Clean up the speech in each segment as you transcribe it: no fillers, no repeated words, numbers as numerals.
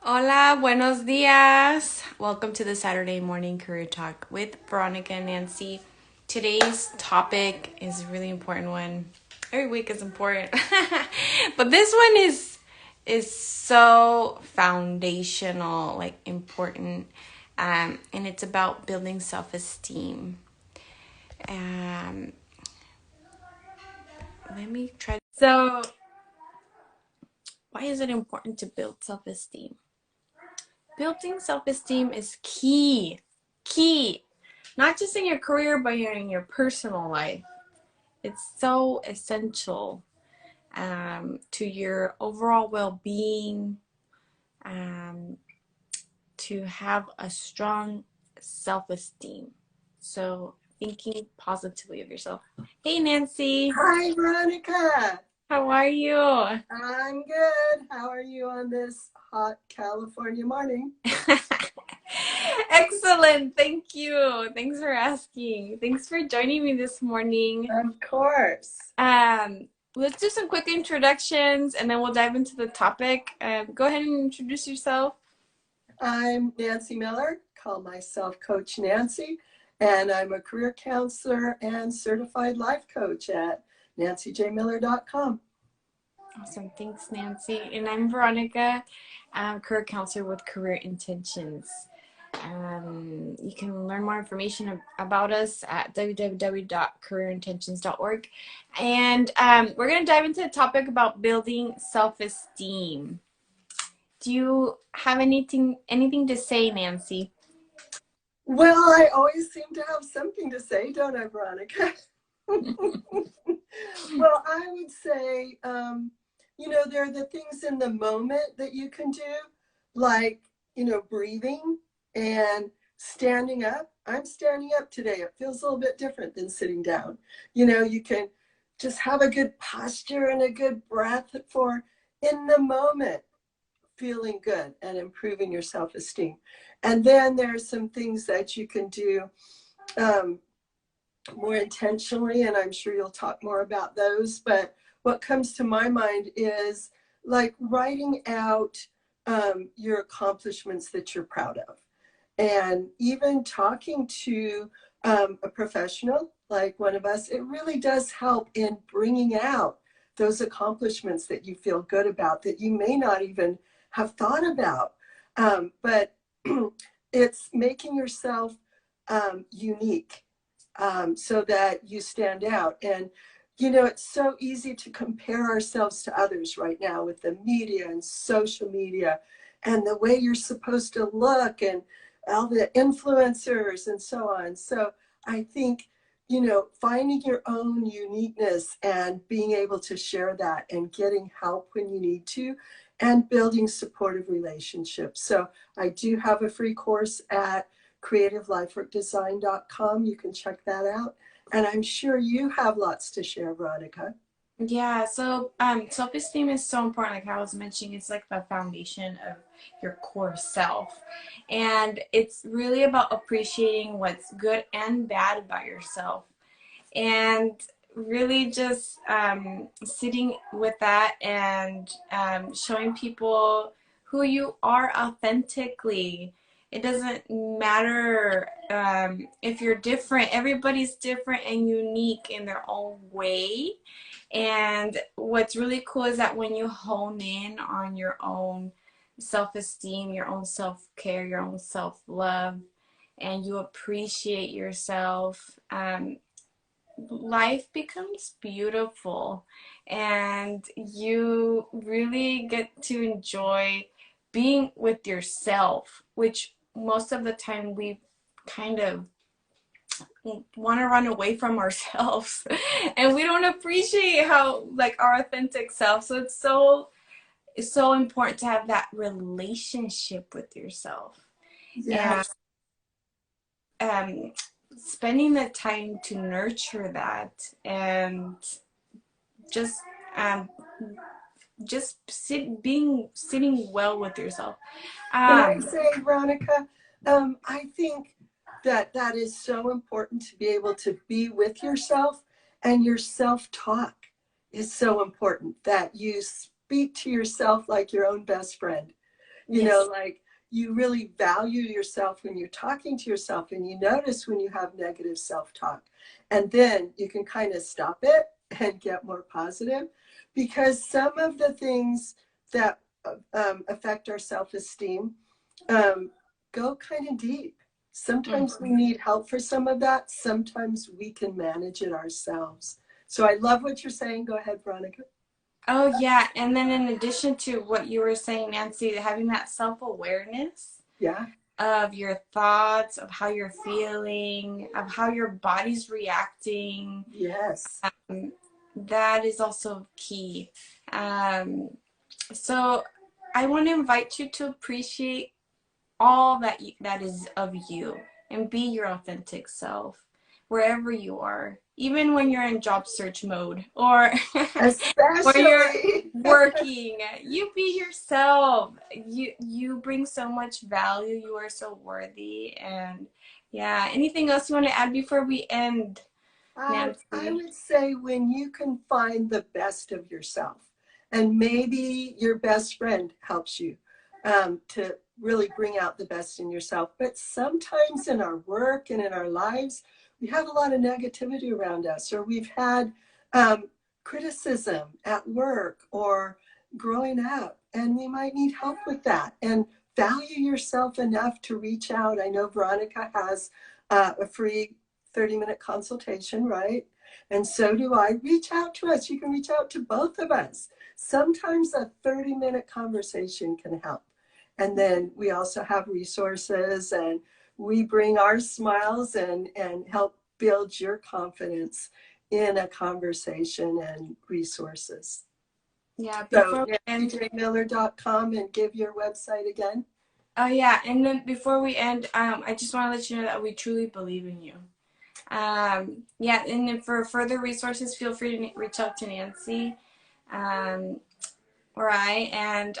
Hola, buenos dias. Welcome to the Saturday morning career talk with Veronica and Nancy. Today's topic is a really important one. Every week is important, but this one is so foundational, like important, and it's about building self-esteem. Um, Let me try. So, why is it important to build self-esteem? Building self-esteem is key, not just in your career, but in your personal life. It's so essential to your overall well-being, um, to have a strong self-esteem. So thinking positively of yourself. Hey, Nancy. Hi, Veronica. How are you? I'm good. How are you on this hot California morning? Excellent. Thank you. Thanks for asking. Thanks for joining me this morning. Of course. Um, let's do some quick introductions and then we'll dive into the topic. Go ahead and introduce yourself. I'm Nancy Miller, call myself Coach Nancy, and I'm a career counselor and certified life coach at nancyjmiller.com. Awesome. Thanks, Nancy. And I'm Veronica, career counselor with Career Intentions. You can learn more information about us at www.careerintentions.org. And we're going to dive into the topic about building self-esteem. Do you have anything to say, Nancy? Well, I always seem to have something to say, don't I, Veronica? Well, I would say, there are the things in the moment that you can do, like, breathing and standing up. I'm standing up today. It feels a little bit different than sitting down. You can just have a good posture and a good breath for in the moment, feeling good and improving your self esteem. And then there's some things that you can do. Um, More intentionally, and I'm sure you'll talk more about those. But what comes to my mind is like writing out your accomplishments that you're proud of, and even talking to a professional like one of us. It really does help in bringing out those accomplishments that you feel good about that you may not even have thought about. But it's making yourself unique, so that you stand out. And, it's so easy to compare ourselves to others right now with the media and social media and the way you're supposed to look and all the influencers and so on. So I think, finding your own uniqueness and being able to share that and getting help when you need to and building supportive relationships. So I do have a free course at creativelifeworkdesign.com. You can check that out. And I'm sure you have lots to share, Veronica. Yeah, so self-esteem is so important. Like I was mentioning, it's like the foundation of your core self. And it's really about appreciating what's good and bad about yourself. And really just sitting with that and showing people who you are authentically. It doesn't matter if you're different. Everybody's different and unique in their own way. And what's really cool is that when you hone in on your own self-esteem, your own self-care, your own self-love, and you appreciate yourself, life becomes beautiful and you really get to enjoy being with yourself, which most of the time we kind of want to run away from ourselves and we don't appreciate how like our authentic self. So it's so important to have that relationship with yourself and Yes. um spending the time to nurture that and just um sitting well with yourself. Can I um say, Veronica, I think that that is so important to be able to be with yourself, and your self talk is so important that you speak to yourself like your own best friend. You know, Yes. like you really value yourself when you're talking to yourself, and you notice when you have negative self-talk. And then you can kind of stop it and get more positive, because some of the things that affect our self-esteem um, go kind of deep. Sometimes we Mhm. need help for some of that. Sometimes we can manage it ourselves. So I love what you're saying. Go ahead, Veronica. Oh, yeah. And then in addition to what you were saying, Nancy, having that self-awareness Yeah. of your thoughts, of how you're feeling, of how your body's reacting, Yes. um, that is also key. Um, so I want to invite you to appreciate all that is of you and be your authentic self wherever you are, even when you're in job search mode or when you're Especially. working. You be yourself. You bring so much value. You are so worthy. And yeah, anything else you want to add before we end, I Nancy? would say when you can find the best of yourself, and maybe your best friend helps you to really bring out the best in yourself. But sometimes in our work and in our lives, we have a lot of negativity around us, or we've had criticism at work or growing up, and we might need help with that. And value yourself enough to reach out. I know Veronica has a free 30-minute consultation, right? And so do I. Reach out to us. You can reach out to both of us. Sometimes a 30-minute conversation can help. And then we also have resources, and we bring our smiles and help build your confidence in a conversation and resources. Yeah, So before we end, nancyjmiller.com, and give your website again. oh yeah, and then before we end, I just want to let you know that we truly believe in you. Yeah, and then for further resources, feel free to reach out to Nancy um, or I, and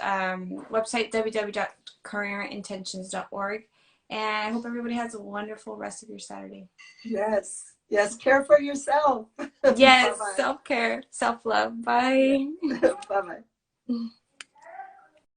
website www.careerintentions.org. And I hope everybody has a wonderful rest of your Saturday. Yes. Yes. Care for yourself. Bye Yes, bye. self care, self love. Yeah. Bye. Bye bye.